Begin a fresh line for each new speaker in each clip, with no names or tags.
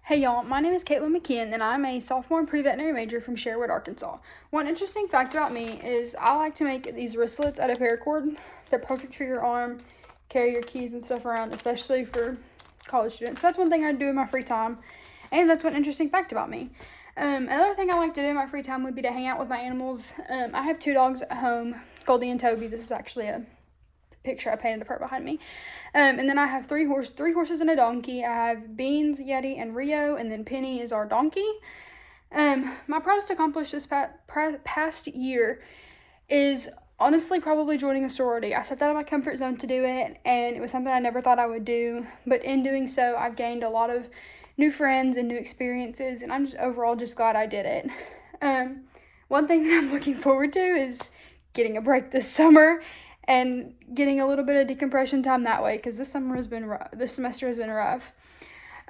Hey y'all, my name is Caitlin McKeon and I'm a sophomore pre-veterinary major from Sherwood, Arkansas. One interesting fact about me is I like to make these wristlets out of paracord. They're perfect for your arm, carry your keys and stuff around, especially for college students. So that's one thing I do in my free time, and that's one interesting fact about me. Another thing I like to do in my free time would be to hang out with my animals. I have 2 dogs at home, Goldie and Toby. This is actually a picture I painted of her behind me. And then I have three horses and a donkey. I have Beans, Yeti, and Rio, and then Penny is our donkey. My proudest accomplishment this past year is honestly probably joining a sorority. I stepped out of my comfort zone to do it, and it was something I never thought I would do. But in doing so, I've gained a lot of new friends and new experiences, and I'm just overall just glad I did it. One thing that I'm looking forward to is getting a break this summer and getting a little bit of decompression time that way, because this semester has been rough.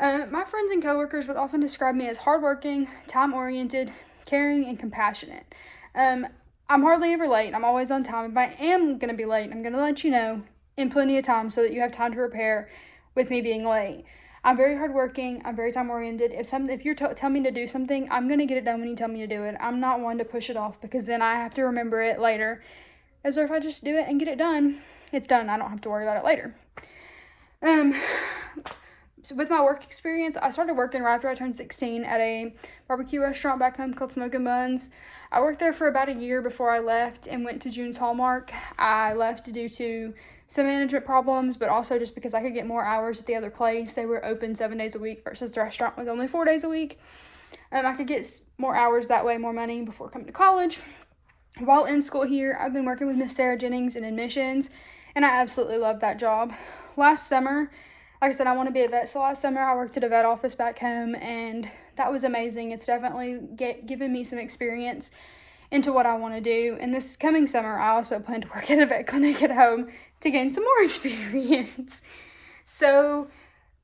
My friends and coworkers would often describe me as hardworking, time-oriented, caring, and compassionate. I'm hardly ever late. I'm always on time. If I am going to be late, I'm going to let you know in plenty of time so that you have time to prepare with me being late. I'm very hardworking. I'm very time-oriented. If you tell me to do something, I'm going to get it done when you tell me to do it. I'm not one to push it off, because then I have to remember it later. As if I just do it and get it done, it's done. I don't have to worry about it later. So with my work experience, I started working right after I turned 16 at a barbecue restaurant back home called Smokin' Buns. I worked there for about a year before I left and went to June's Hallmark. I left due to some management problems, but also just because I could get more hours at the other place. They were open 7 days a week versus the restaurant was only 4 days a week. I could get more hours that way, more money before coming to college. While in school here, I've been working with Miss Sarah Jennings in admissions, and I absolutely love that job. Last summer, like I said, I want to be a vet, so last summer I worked at a vet office back home, and that was amazing. It's definitely given me some experience into what I want to do, and this coming summer, I also plan to work at a vet clinic at home to gain some more experience. So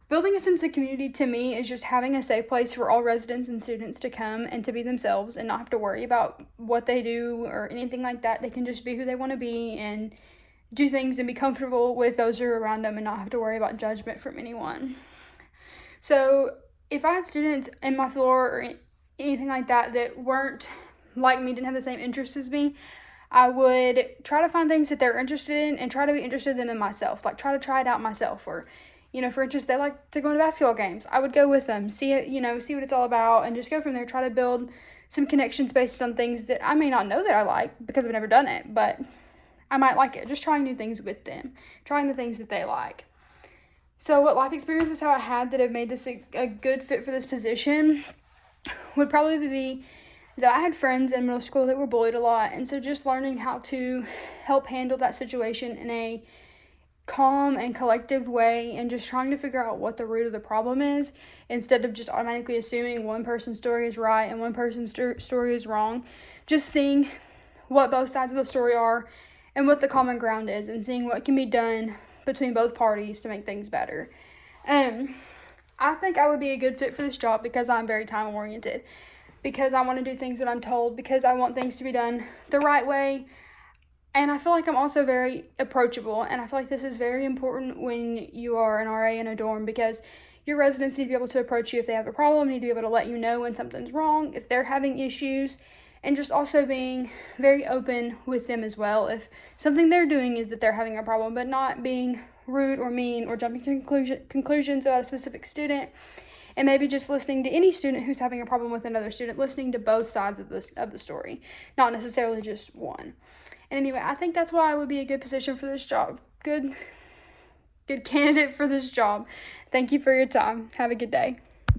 building a sense of community to me is just having a safe place for all residents and students to come and to be themselves and not have to worry about what they do or anything like that. They can just be who they want to be and do things and be comfortable with those who are around them and not have to worry about judgment from anyone. So if I had students in my floor or anything like that that weren't like me, didn't have the same interests as me, I would try to find things that they're interested in and try to be interested in them myself. Like try to try it out myself, or for instance, they like to go to basketball games. I would go with them, see what it's all about, and just go from there. Try to build some connections based on things that I may not know that I like because I've never done it, but I might like it. Just trying new things with them, trying the things that they like. So what life experiences have I had that have made this a good fit for this position would probably be that I had friends in middle school that were bullied a lot, and so just learning how to help handle that situation in a calm and collective way, and just trying to figure out what the root of the problem is instead of just automatically assuming one person's story is right and one person's story is wrong. Just seeing what both sides of the story are and what the common ground is, and seeing what can be done between both parties to make things better. I think I would be a good fit for this job because I'm very time oriented, because I want to do things that I'm told, because I want things to be done the right way. And I feel like I'm also very approachable, and I feel like this is very important when you are an RA in a dorm, because your residents need to be able to approach you if they have a problem, need to be able to let you know when something's wrong, if they're having issues, and just also being very open with them as well. If something they're doing is that they're having a problem, but not being rude or mean or jumping to conclusions about a specific student, and maybe just listening to any student who's having a problem with another student, listening to both sides of the story, not necessarily just one. And anyway, I think that's why I would be a good position for this job. Good candidate for this job. Thank you for your time. Have a good day.